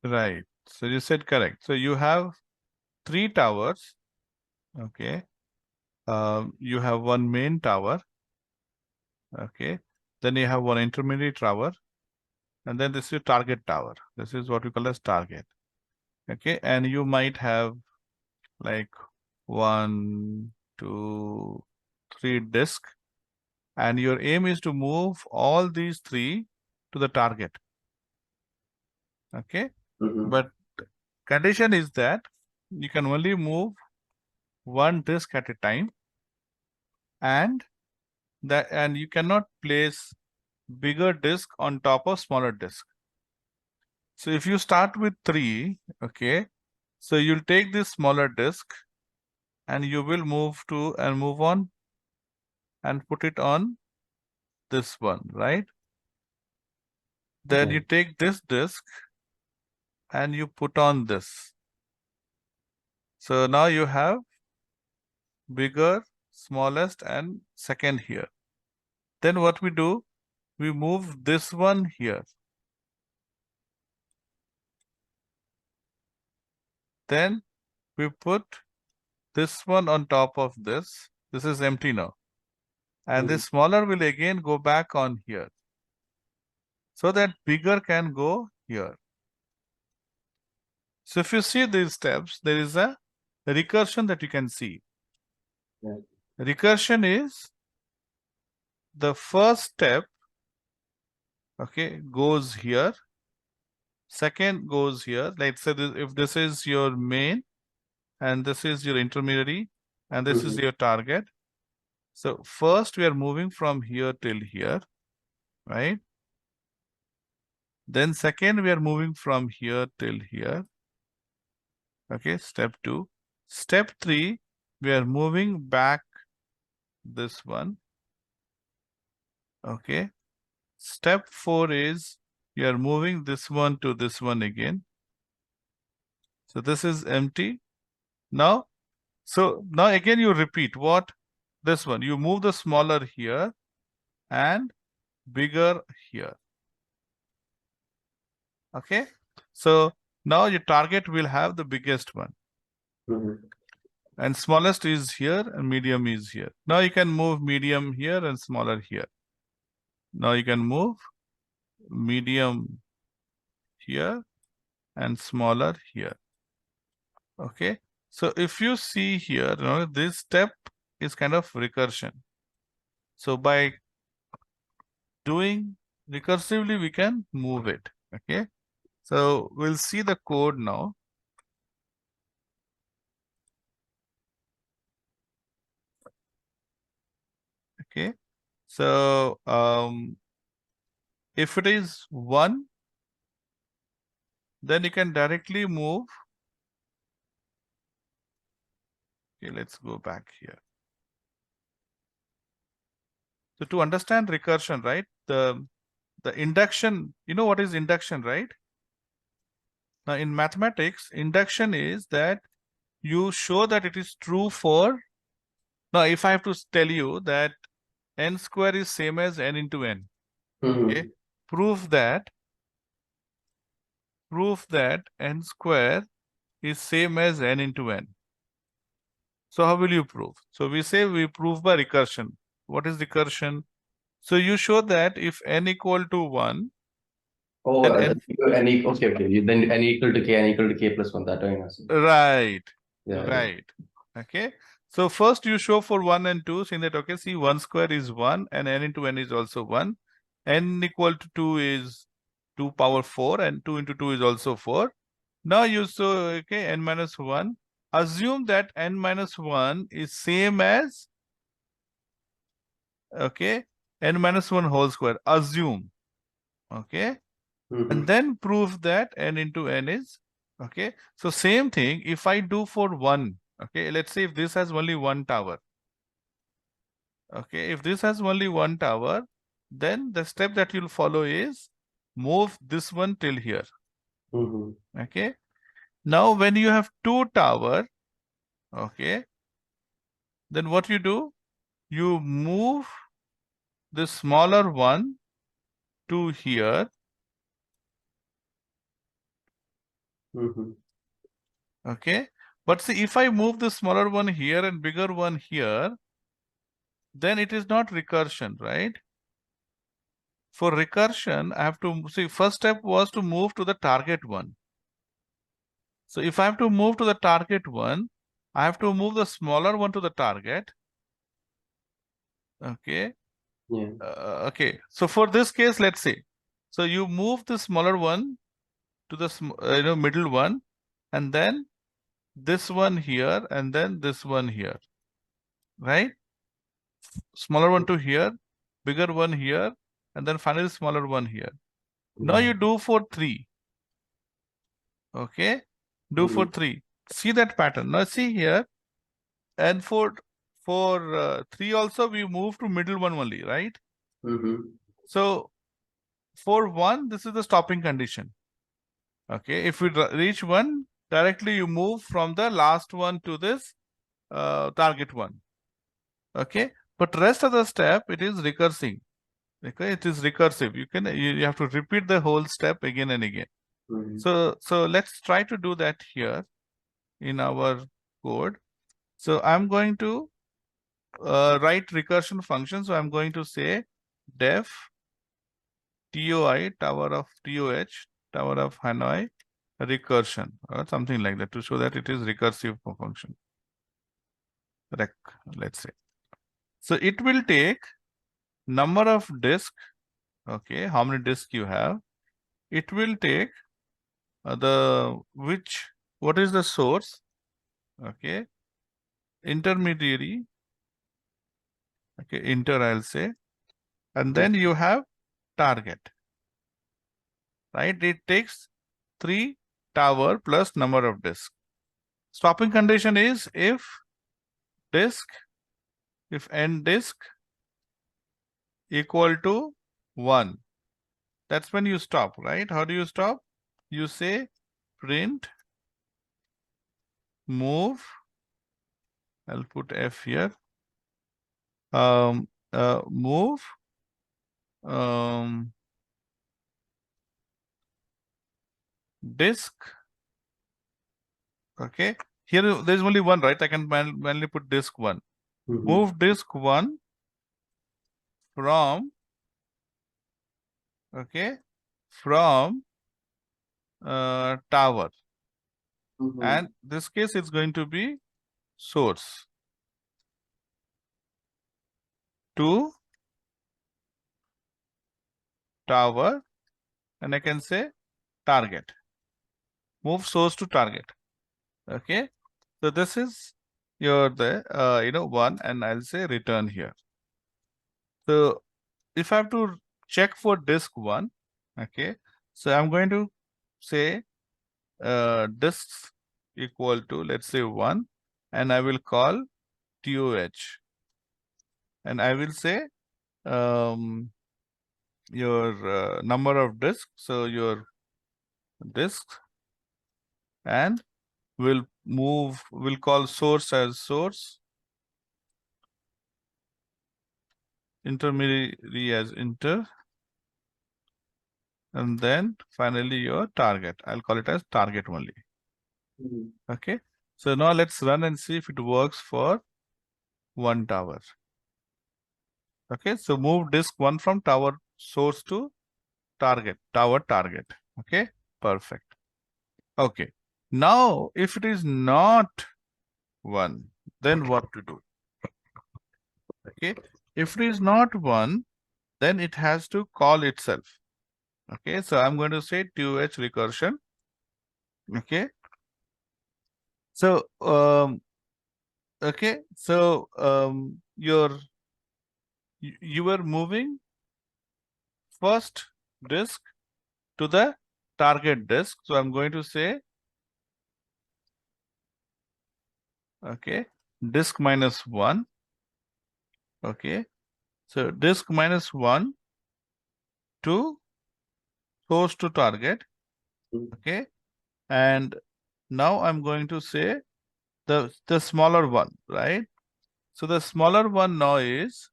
Right. So you said correct. So you have 3 towers. Okay. You have one main tower. Okay. Then you have one intermediate tower. And then this is your target tower. This is what we call as target. Okay. And you might have like 1, 2, 3 disk. And your aim is to move all these 3 to the target. Okay. But condition is that you can only move one disk at a time, and you cannot place bigger disk on top of smaller disk. So if you start with 3, okay, so you'll take this smaller disk and you will move on and put it on this one, right? Then you take this disk and you put on this. So now you have bigger, smallest, and second here. Then what we do, we move this one here. Then we put this one on top of this. This is empty now. And this smaller will again go back on here. So that bigger can go here. So if you see these steps, there is a recursion that you can see. Yeah. Recursion is the first step, okay, goes here. Second goes here. Let's say this, if this is your main and this is your intermediary and this is your target. So first we are moving from here till here, right? Then second we are moving from here till here. Okay, step 2. Step 3, we are moving back this one. Okay. Step 4 is you are moving this one to this one again. So this is empty. Now, so now again you repeat what? This one. You move the smaller here and bigger here. Okay. So now your target will have the biggest one. And smallest is here and medium is here. Now you can move medium here and smaller here. Now you can move medium here and smaller here. Okay. So if you see here, you know, this step is kind of recursion. So by doing recursively, we can move it. Okay. So we'll see the code now. Okay. So if it is 1, then you can directly move. Okay, let's go back here. So to understand recursion, right? The induction, you know what is induction, right? Now in mathematics, induction is that you show that it is true for. Now if I have to tell you that n square is same as n into n, okay, prove that n square is same as n into n. So how will you prove? So we say we prove by recursion. What is recursion? So you show that if n equal to 1, Oh, then n, okay. Then n equal to k plus 1. That way, right, yeah. right. Okay. So first you show for 1 and 2, saying that, okay, see 1 square is 1 and n into n is also 1. N equal to 2 is 2 power 4 and 2 into 2 is also 4. Now you show, okay, n minus 1. Assume that n minus 1 is same as, okay, n minus 1 whole square. Assume, okay. And then prove that n into n is, okay. So same thing, if I do for 1, okay, let's say if this has only 1 tower. Okay, if this has only 1 tower, then the step that you'll follow is move this one till here. Okay. Now when you have 2 tower, okay, then what you do? You move the smaller one to here. Mm-hmm. Okay. But see, if I move the smaller one here and bigger one here, then it is not recursion, right? For recursion, I have to see, first step was to move to the target one. So if I have to move to the target one, I have to move the smaller one to the target. Okay. Yeah. Okay. So for this case, let's say, so you move the smaller one to the middle one, and then this one here, and then this one here, right? Smaller one to here, bigger one here, and then finally smaller one here. Now you do for 3. Okay. Do for 3. See that pattern. Now see here, and for 3 also we move to middle one only, right? Mm-hmm. So for 1, this is the stopping condition. Okay, if we reach 1, directly you move from the last one to this target one. Okay, but rest of the step, it is recursing. Okay, it is recursive. You have to repeat the whole step again and again. Mm-hmm. So let's try to do that here in our code. So I'm going to write recursion function. So I'm going to say def TOI, tower of TOH, tower of Hanoi, recursion, or something like that, to show that it is recursive function. Rec, let's say. So it will take number of disk, okay, how many disks you have. It will take what is the source, okay, intermediary, okay, inter I'll say, and then you have target, right? It takes 3 tower plus number of disks. Stopping condition is if end disk equal to 1. That's when you stop, right? How do you stop? You say print move, I'll put F here, move disk, okay. Here there's only one, right? I can manually put disk 1. Mm-hmm. Move disk 1 from, okay, from tower. Mm-hmm. And this case it's going to be source to tower, and I can say target. Move source to target. Okay. So this is your one, and I'll say return here. So if I have to check for disk 1, okay, so I'm going to say disks equal to, let's say 1, and I will call TOH, and I will say your number of disks, so your disks, and we'll call source as source, intermediary as inter, and then finally your target. I'll call it as target only. Mm-hmm. Okay. So now let's run and see if it works for 1 tower. Okay. So move disk 1 from tower source to target, tower target. Okay. Perfect. Okay. Now, if it is not 1, then what to do? Okay. If it is not 1, then it has to call itself. Okay. So I'm going to say TOH recursion. Okay. So, okay. So, you were moving first disk to the target disk. So I'm going to say, okay, disk minus 1. Okay. So disk minus 1 to source to target. Okay. And now I'm going to say the smaller one, right? So the smaller one now is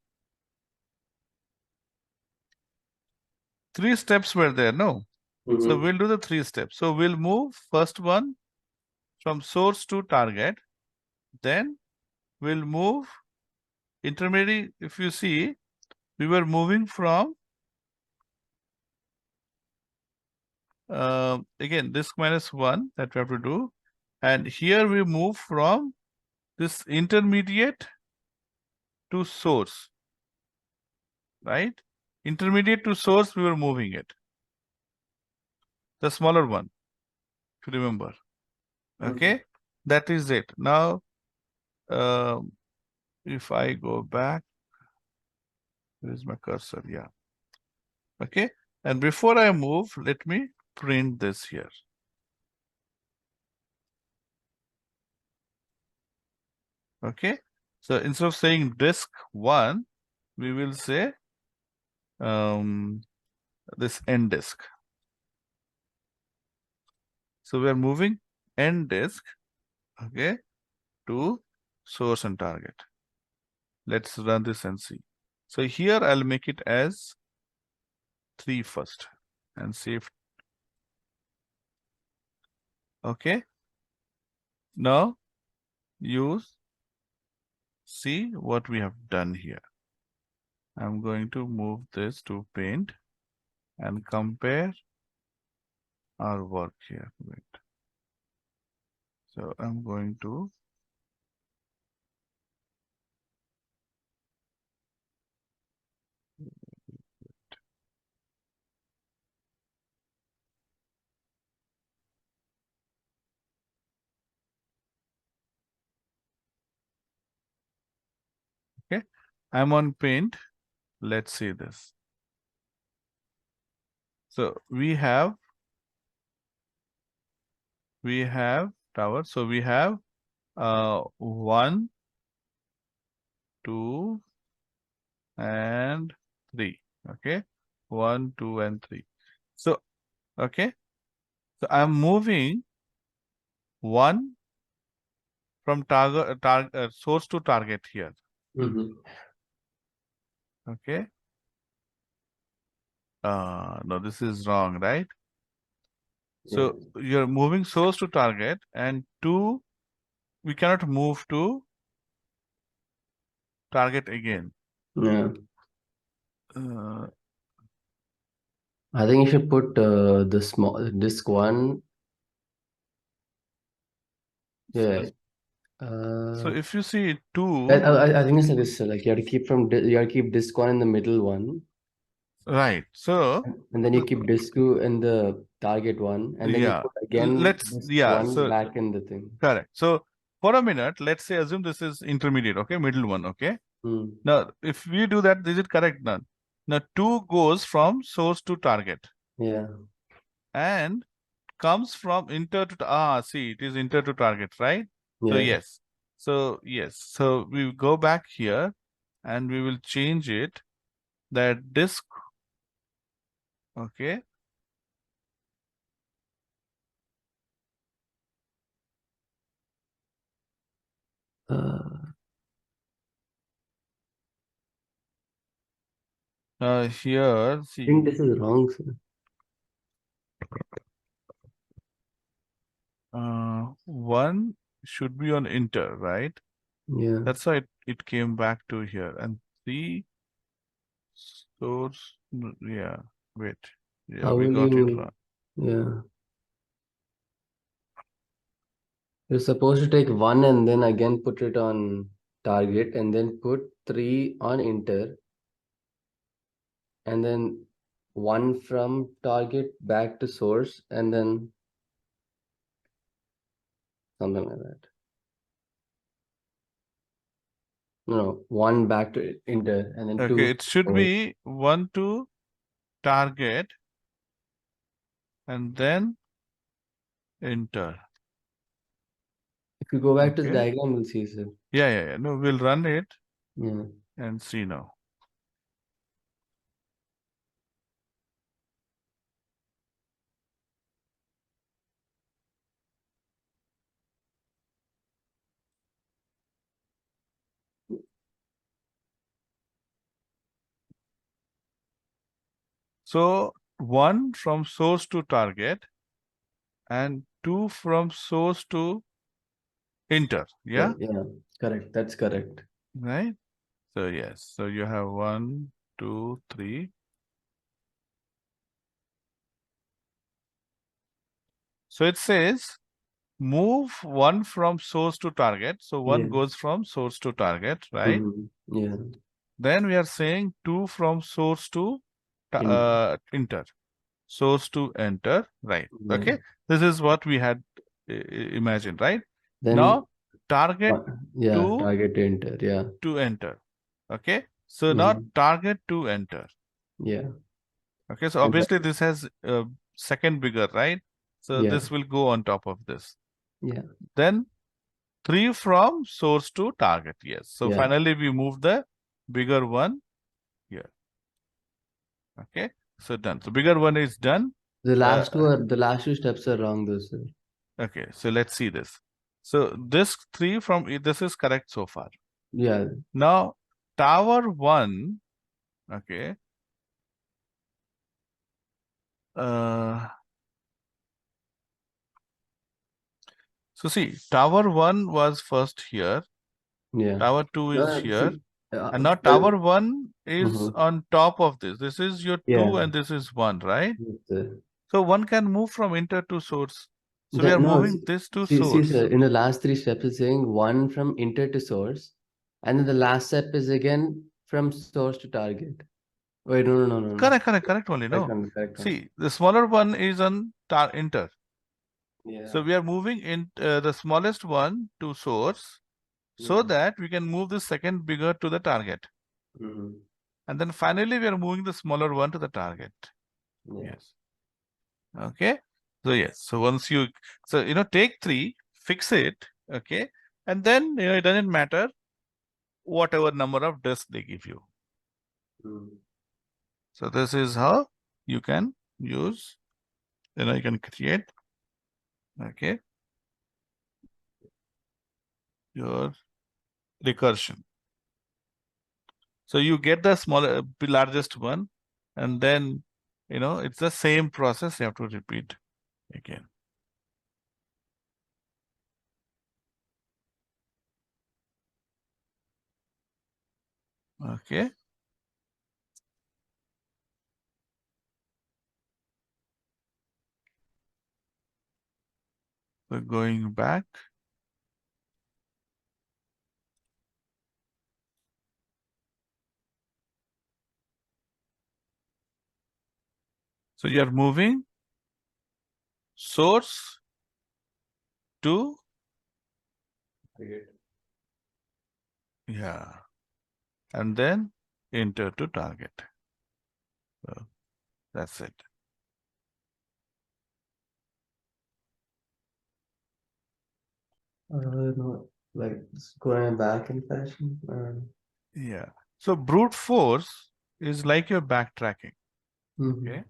3 steps were there, no? So Mm-hmm. we'll do the 3 steps. So we'll move first one from source to target. Then we'll move intermediary. If you see, we were moving from again disk -1 that we have to do, and here we move from this intermediate to source, right? Intermediate to source, we were moving it, the smaller one, if you remember. Okay, that is it. Now, if I go back, where is my cursor? Yeah. Okay, and before I move, let me print this here. Okay, so instead of saying disk 1, we will say this end disk. So we are moving end disk, okay, to source and target. Let's run this and see. So here I'll make it as 3 first and see if, okay. Now you see what we have done here. I'm going to move this to paint and compare our work here. Wait. So I'm going to okay. I'm on paint. Let's see this. So we have tower. So we have 1, 2, and 3. Okay, 1, 2, and 3. So okay, so I'm moving 1 from source to target here. Mm-hmm. Okay. No, this is wrong, right? Yeah. So you're moving source to target, and 2, we cannot move to target again. Yeah. Uh, I think you should put the small disk 1. Yeah. so Uh, if you see I, 2, I, I think it's like this. Like you have to keep you have to keep disk 1 in the middle one, right? So and then you keep disk 2 in the target one, and then you yeah, put again disk yeah. 1 So back in the thing. correct. So for a minute, let's say assume this is intermediate, okay, middle one, okay. Hmm. Now, if we do that, is it correct now? Now, 2 goes from source to target Yeah. and comes from inter to, see, it is inter to target, right? So Yeah. yes. So yes. So we go back here and we will change it that disk, okay. I Here, think see, this is wrong, sir. 1 should be on inter, right? Yeah. That's why it came back to here. And 3 source, yeah, wait. Yeah, How we will got it wrong. you? Yeah. You're supposed to take 1 and then again put it on target, and then put 3 on inter, and then 1 from target back to source, and then something like that. No, 1 back to inter, and then 2 Okay, it to should source. be 1 to target and then enter. If you go back to the Okay. diagram, we'll see, sir. Yeah. No, we'll run it Yeah. and see now. So 1 from source to target and 2 from source to enter. Yeah, Yeah, correct. That's correct. right. So yes, so you have 1, 2, 3. So it says move 1 from source to target. So 1 Yeah. goes from source to target, right? Yeah. Then we are saying 2 from source to In, enter. Source to enter, right? yeah. Okay, this is what we had imagined, right? Then Now target yeah, to target to enter. Yeah. enter. Okay, so now Mm, target to enter. yeah. Okay, so And obviously this has second bigger, right? So yeah. this will go on top of this. Yeah. Then 3 from source to target. Yes. So Yeah. finally we move the bigger one here. Okay. So done. So bigger one is done. Uh, The last two steps are wrong though, sir. okay. So let's see this. So this 3 from this is correct so far. Yeah. Now tower 1. Okay. So see, tower 1 was first here. Yeah. Tower 2 is No, here. see, And now well, tower 1 is mhm. on top of this. This is your Yeah. 2 and this is 1, right? Yes, sir. So one can move from enter to source. So we That, are no, moving this to see, sir, source. in the last three steps, it's saying one from enter to source, and then the last step is again from source to target. Wait, no. Correct only, Correct no. one, correct one. See, the smaller one is on enter. Yeah. So we are moving in the smallest one to source so Yeah. that we can move the second bigger to the target. Hmm. And then finally we are moving the smaller one to the target. Yeah. Yes. Okay. So yes. So once you, so take 3, fix it. Okay. And then it doesn't matter whatever number of disks they give you. Mm. So this is how you can use, you can create, okay, your recursion. So you get the smaller, largest one, and then, it's the same process you have to repeat again. Okay. So going back. So you are moving source to, yeah, and then enter to target. So that's it. No, like it's going back in fashion. Yeah. So brute force is like your backtracking. Mhm. Okay.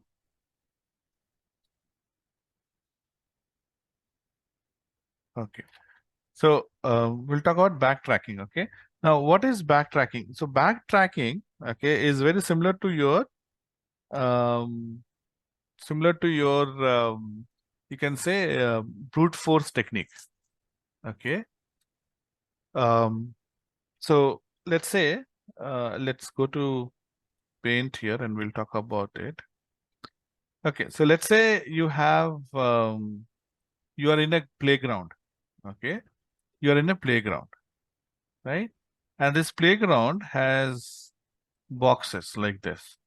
Okay. So we'll talk about backtracking. Okay. Now, what is backtracking? So backtracking, okay, is very um, similar to your, you can say, brute force techniques. Okay. Um, so let's say, let's go to paint here and we'll talk about it. Okay. So let's say you are in a playground. Okay. You are in a playground, right? And this playground has boxes like this,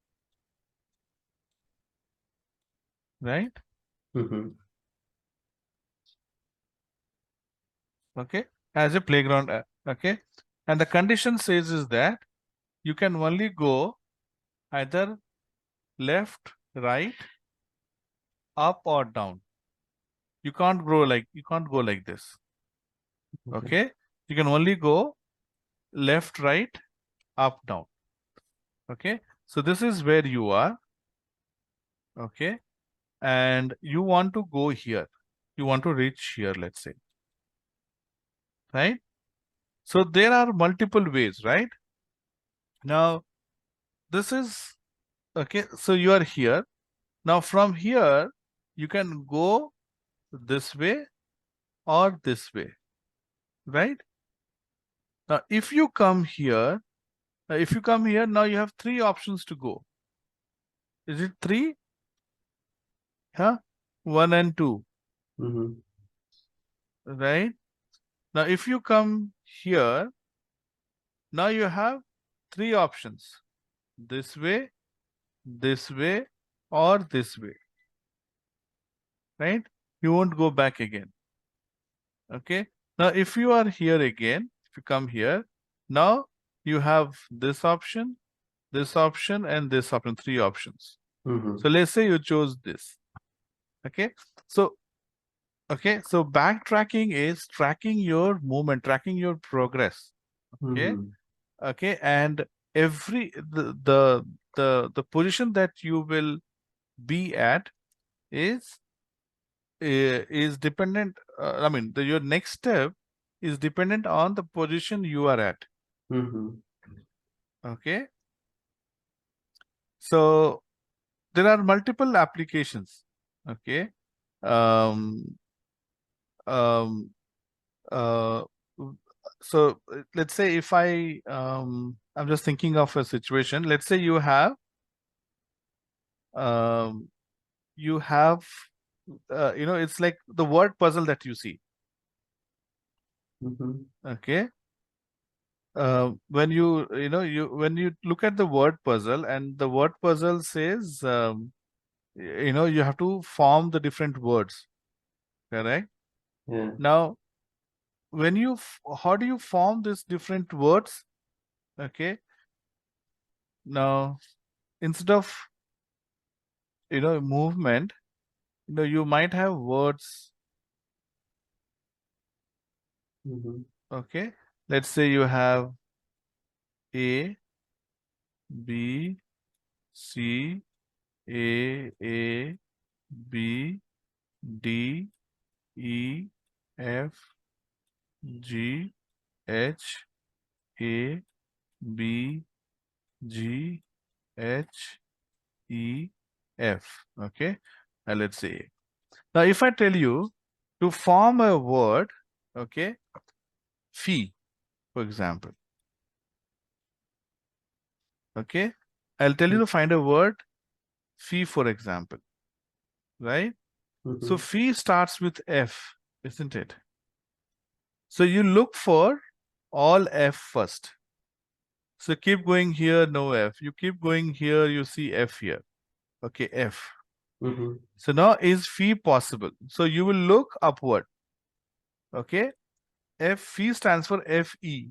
right? Mhm. Okay, as a playground, okay. And the condition says is that you can only go either left, right, up or down. You can't go like this. Okay. Okay, you can only go left, right, up, down. Okay, so this is where you are. Okay, and you want to go here. You want to reach here, let's say, right? So there are multiple ways, right? Now, this is okay. So you are here. Now from here, you can go this way or this way, right? Now, if you come here, now you have three options to go. Is it three? Huh? 1 and 2, Mm-hmm. right? Now, if you come here, now you have three options. This way, or this way, right? You won't go back again. Okay. Now, if you are here again, if you come here, now you have this option, and this option, three options. Mm-hmm. So let's say you chose this. Okay. So, so backtracking is tracking your movement, tracking your progress. Okay. Mm-hmm. Okay. And every the position that you will be at is dependent. I mean, your next step is dependent on the position you are at. Mm-hmm. Okay. So there are multiple applications. Okay. Um, um, uh, so let's say if I'm just thinking of a situation. Let's say um, you have it's like the word puzzle that you see. Mm-hmm. Okay. When when you look at the word puzzle, and the word puzzle says you have to form the different words, correct? Yeah. Now when how do you form these different words? Okay. Now instead of movement, you might have words. Mm-hmm. Okay. Let's say you have A, B, C, A, B, D, E, F, G, H, A, B, G, H, E, F. Okay. Now let's say. Now if I tell you to form a word, okay, fee, for example. Okay. I'll tell you to find a word fee, for example. Right? So Mm-hmm. fee starts with F, isn't it? So you look for all F first. So keep going here, no F. You keep going here, you see F here. Okay, F. Mm-hmm. So now is phi possible? So you will look upward. Okay, F phi stands for Fe.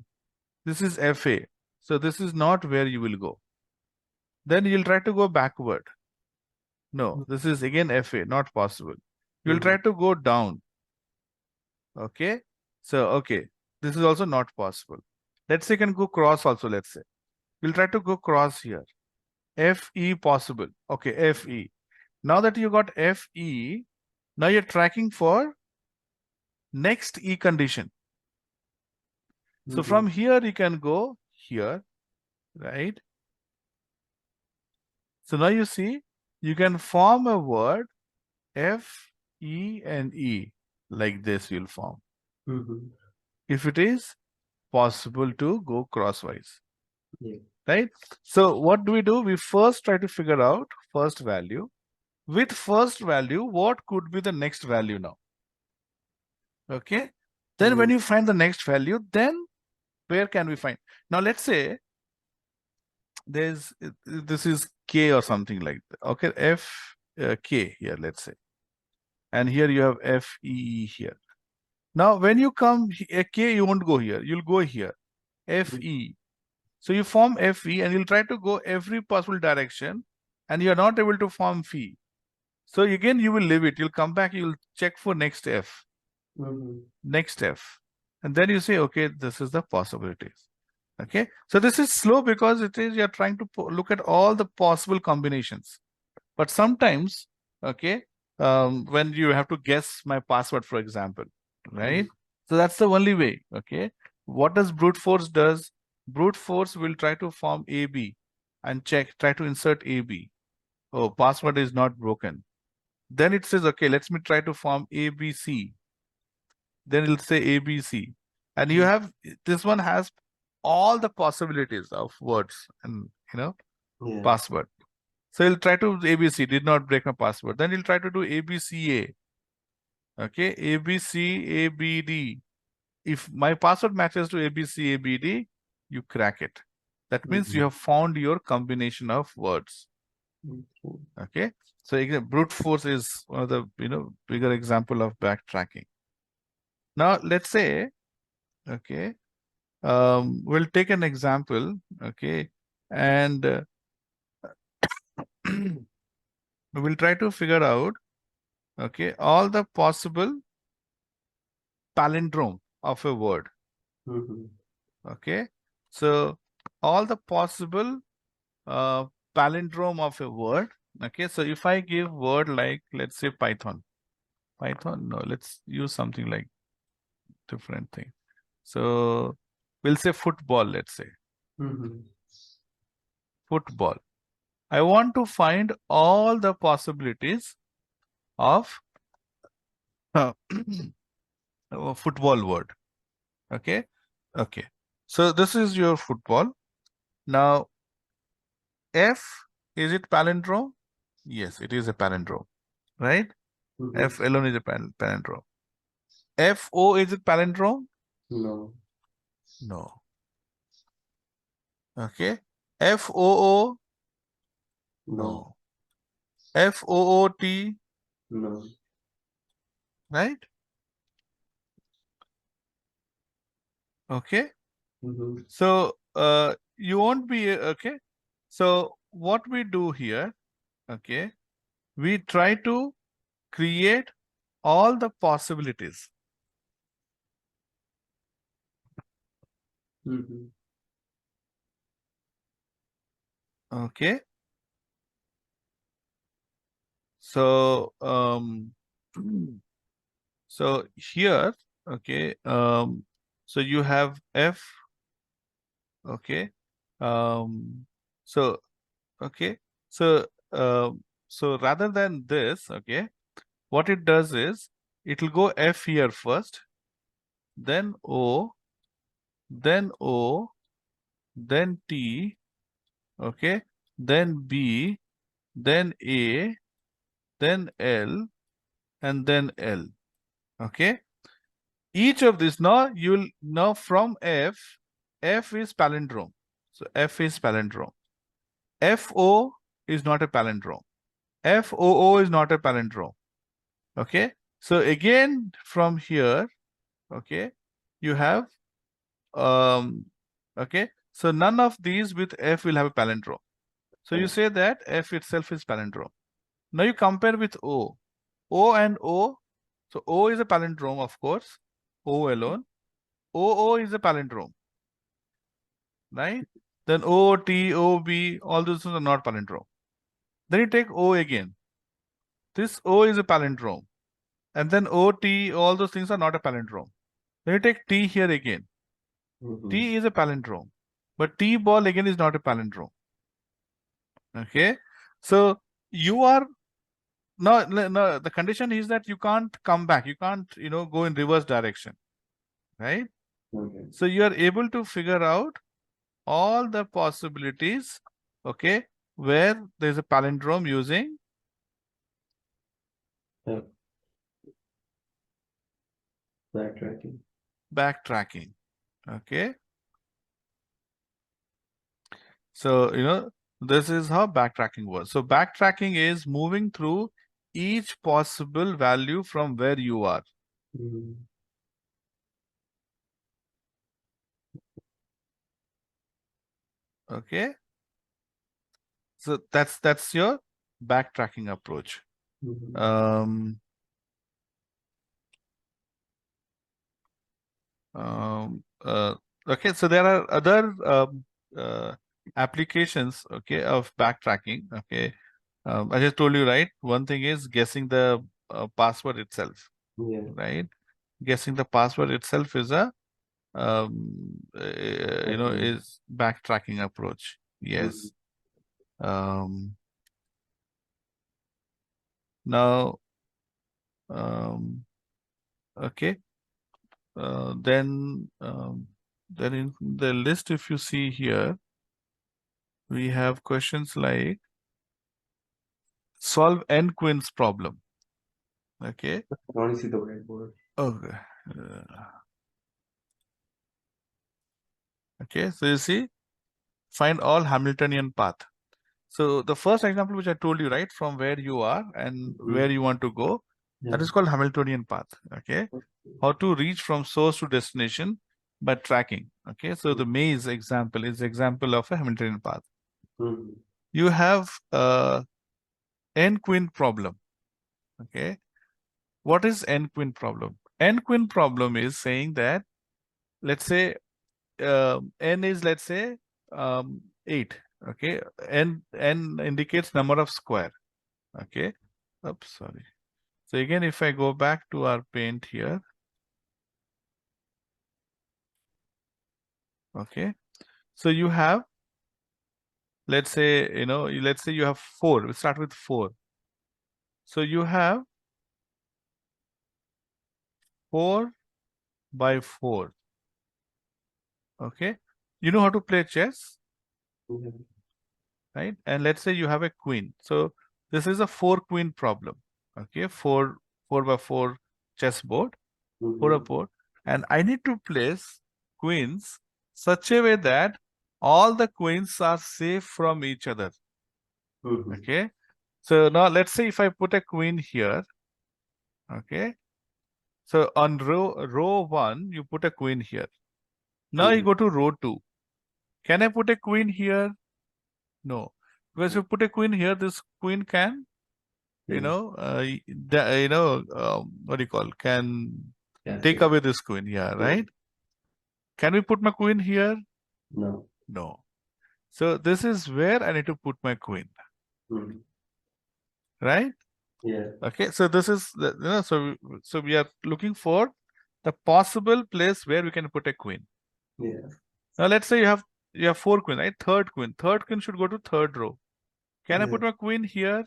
This is Fa. So this is not where you will go. Then you'll try to go backward. No, this is again Fa, not possible. You'll Mm-hmm. try to go down. Okay, so okay, this is also not possible. Let's say you can go cross also. Let's say you'll try to go cross here. Fe possible. Okay, Fe. Now that you got Fe, now you're tracking for next E condition. So Mm-hmm. from here you can go here, right? So now you see you can form a word F, E, and E like this you'll form. Mm-hmm. If it is possible to go crosswise, Yeah. right? So what do? We first try to figure out first value. With first value, what could be the next value now? Okay. Then Mm-hmm. when you find the next value, then where can we find? Now let's say this is K or something like that. Okay, K here, let's say. And here you have FE here. Now when you come K, you won't go here. You'll go here. FE. So you form FE and you'll try to go every possible direction and you're not able to form phi. So again, you will leave it. You'll come back, you'll check for next F. Mm-hmm. Next F. And then you say, okay, this is the possibilities. Okay. So this is slow because you're trying to look at all the possible combinations. But sometimes, okay, when you have to guess my password, for example, right? So that's the only way. Okay. What does brute force does? Brute force will try to form AB and try to insert AB. Oh, password is not broken. Then it says, okay, let me try to form ABC. Then it'll say ABC. And you have, this one has all the possibilities of words and, Yeah. password. So he'll try to ABC, did not break my password. Then he'll try to do ABCA. Okay, ABCABD. If my password matches to ABCABD, you crack it. That means you have found your combination of words. Okay. Okay, so again, brute force is one of the bigger example of backtracking. Now let's say, okay, we'll take an example, okay, and we'll try to figure out, okay, all the possible palindrome of a word. Okay, so all the possible palindrome of a word. Okay, so if I give word like, let's say Python, no, let's use something like different thing. So we'll say football, let's say football. I want to find all the possibilities of a football word. Okay, okay. So this is your football. Now, F, is it palindrome? Yes, it is a palindrome, right? F alone is a palindrome. FO, is it palindrome? No. No. Okay. FOO? No. No. FOOT? No. Right? Okay. So you won't be okay. So what we do here, okay, we try to create all the possibilities. Okay. So so here, okay, so you have F, okay, so okay, so so rather than this, okay, what it does is it will go F here first, then O, then O, then T, okay, then B, then A, then L, and then L. Okay, each of these, now you'll know from F, F is palindrome. So F is palindrome. FO is not a palindrome. FOO is not a palindrome. Okay, so again from here, okay, you have okay, so none of these with F will have a palindrome. So you say that F itself is palindrome. Now you compare with O. O and O. So O is a palindrome, of course. O alone. OO is a palindrome, right? Then O, T, O, B, all those are not palindrome. Then you take O again. This O is a palindrome. And then O, T, all those things are not a palindrome. Then you take T here again. T is a palindrome. But T ball again is not a palindrome. Okay. So you are no, the condition is that you can't come back. You can't, go in reverse direction. Right? Okay. So you are able to figure out all the possibilities, okay, where there's a palindrome using Backtracking. backtracking. Okay. So, this is how backtracking works. So backtracking is moving through each possible value from where you are. Okay. So that's your backtracking approach. Um, okay, so there are other applications, okay, of backtracking. Okay, I just told you, right? One thing is guessing the password itself, Yeah. right? Guessing the password itself is a Okay. Mm-hmm. Okay. Mm-hmm. Okay. Mm-hmm. Okay. Mm-hmm. Okay. Mm-hmm. Okay. Mm-hmm. Okay. Mm-hmm. Okay. Mm-hmm. Okay. Mm-hmm. Okay. Mm-hmm. Okay. Mm-hmm. Okay. Mm-hmm. Okay. Mm-hmm. Okay. Mm-hmm. Okay. Mm-hmm. Okay. Mm-hmm. Okay. Mm-hmm. Okay. is backtracking approach. Yes. Um, Now, okay. Then in the list, if you see here, we have questions like solve n queens problem. Okay. I can only see the whiteboard. Okay. Okay. So you see, find all Hamiltonian path. So the first example which I told you, right, from where you are and where you want to go, that is called Hamiltonian path. Okay. How to reach from source to destination by tracking. Okay. So the maze example is example of a Hamiltonian path. You have n queen problem. Okay. What is n queen problem? N queen problem is saying that, let's say, n is, let's say, 8. Okay. N indicates number of square. Okay. Oops, sorry. So again, if I go back to our paint here. Okay. So you have, let's say, let's say you have 4. We start with 4. So you have 4 by 4. Okay. You know how to play chess, right? And let's say you have a queen. So this is a 4 queen problem. Okay. 4 by 4 chessboard, 4 by 4. And I need to place queens such a way that all the queens are safe from each other. Okay. So now let's say if I put a queen here. Okay. So on row 1, you put a queen here. Now you go to row 2. Can I put a queen here? No. Because if you put a queen here, this queen can, what do you call, can take away this queen. Yeah, right? Can we put my queen here? No. No. So this is where I need to put my queen. Right? Yeah. Okay. So this is, so we are looking for the possible place where we can put a queen. Yeah. Now let's say you have 4 queen, right? Third queen should go to third row. Can I put my queen here?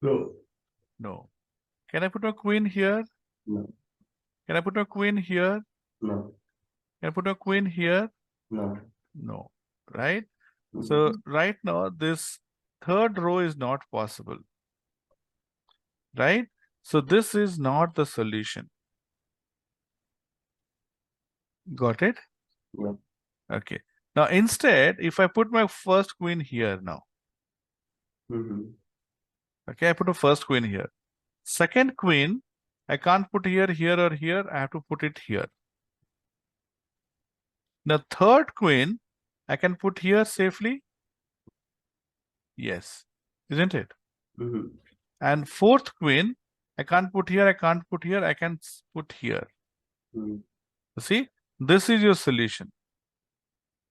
No. No. Can I put my queen here? No. Can I put my queen here? No. Can I put my queen here? No. No. Right? So right now this third row is not possible. Right? So this is not the solution. Got it? Yeah. Okay. Now instead, if I put my first queen here now. Okay, I put a first queen here. Second queen, I can't put here, here, or here. I have to put it here. Now, third queen, I can put here safely. Yes, isn't it? And fourth queen, I can't put here, I can't put here, I can put here. See, this is your solution.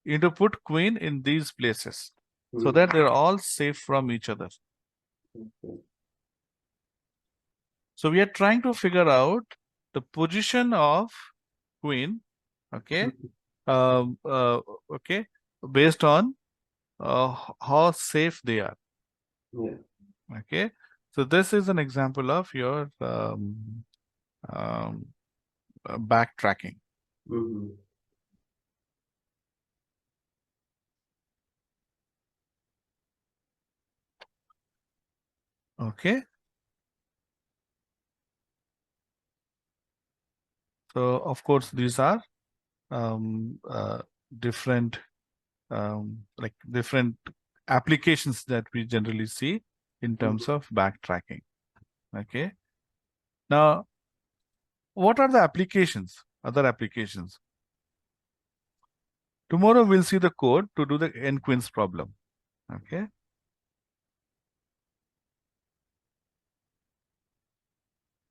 You need to put queen in these places so that they're all safe from each other. So we are trying to figure out the position of queen, okay, okay, based on how safe they are. Yeah. Okay, so this is an example of your backtracking. Okay. So of course these are different like different applications that we generally see in terms of backtracking. Okay. Now, what are the applications? Other applications. Tomorrow we'll see the code to do the n queens problem. Okay.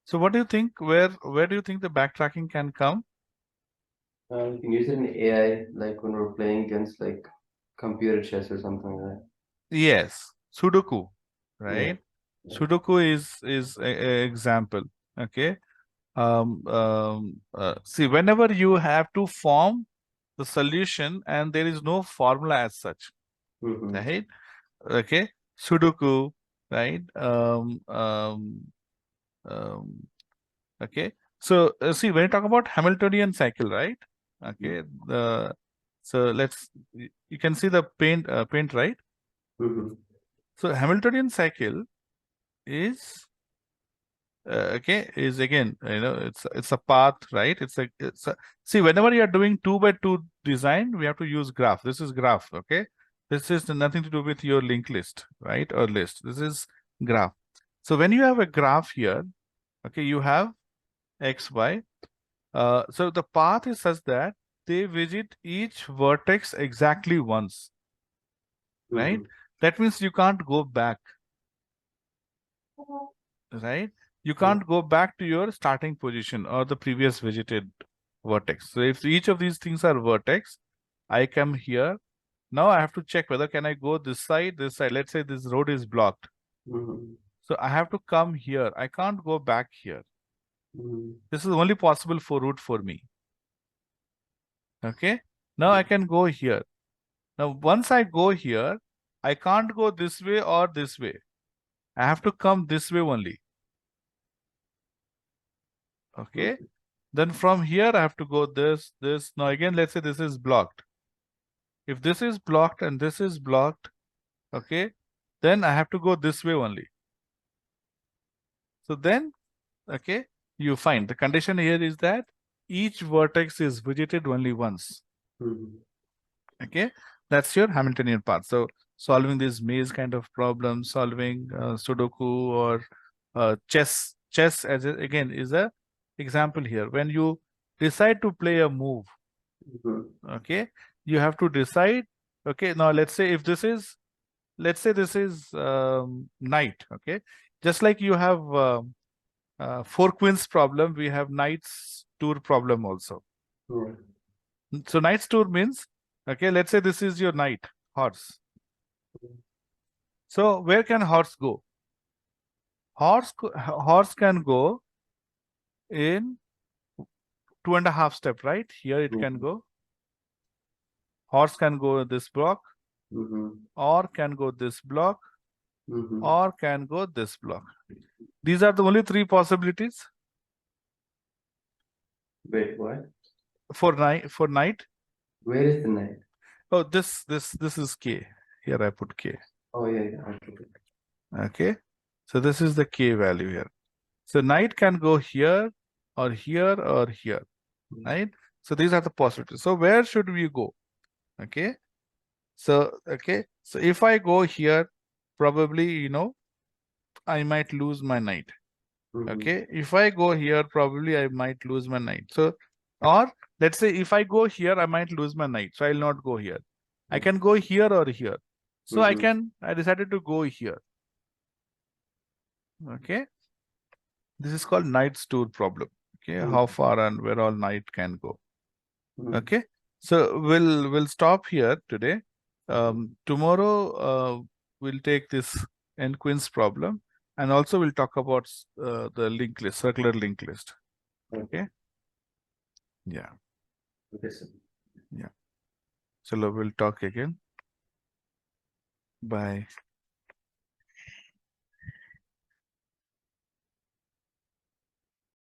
So what do you think? Where do you think the backtracking can come? You can use it in AI, like when we're playing against like computer chess or something like that. Yes, Sudoku, right? Yeah. Sudoku is a example. Okay. See, whenever you have to form the solution and there is no formula as such, right? Okay, Sudoku, right? Okay. So see, when you talk about Hamiltonian cycle, right? Okay. So you can see the paint, right? So Hamiltonian cycle is is again, it's a path, right? See, whenever you are doing 2x2 design, we have to use graph. This is graph. Okay, this is nothing to do with your linked list, right? Or list. This is graph. So when you have a graph here, okay, you have x, y. So the path is such that they visit each vertex exactly once, right? That means you can't go back, right? You can't go back to your starting position or the previous visited vertex. So if each of these things are vertex, I come here. Now I have to check whether can I go this side, this side. Let's say this road is blocked. So I have to come here. I can't go back here. This is only possible for route for me. Okay. Now I can go here. Now once I go here, I can't go this way or this way. I have to come this way only. Okay. Then from here, I have to go this. Now again, let's say this is blocked. If this is blocked and this is blocked, okay, then I have to go this way only. So then, okay, you find the condition here is that each vertex is visited only once. Okay, that's your Hamiltonian path. So solving this maze kind of problem, solving Sudoku or chess again is a example here. When you decide to play a move, okay, you have to decide. Okay, now let's say if this is, let's say this is knight. Okay, just like you have four queens problem, we have knight's tour problem also. So knight's tour means, okay, let's say this is your knight horse. So where can horse go? Horse can go in 2.5 step, right? Here it can go. Horse can go this block, or can go this block, or can go this block. These are the only three possibilities. Wait, what? For knight. Where is the knight? Oh, this is K. Here I put K. Oh, yeah. Okay. So this is the K value here. So knight can go here or here or here, right? So these are the possibilities. So where should we go? Okay. So, okay. So if I go here, probably, I might lose my knight. Okay. If I go here, probably I might lose my knight. So, or let's say if I go here, I might lose my knight. So I'll not go here. I can go here or here. So I decided to go here. Okay. This is called knight's tour problem. Okay. How far and where all knight can go. Okay. So we'll stop here today. Tomorrow we'll take this n queens problem, and also we'll talk about the linked list, circular linked list. Okay. Yeah. Okay, sir. Yeah. So we'll talk again. Bye.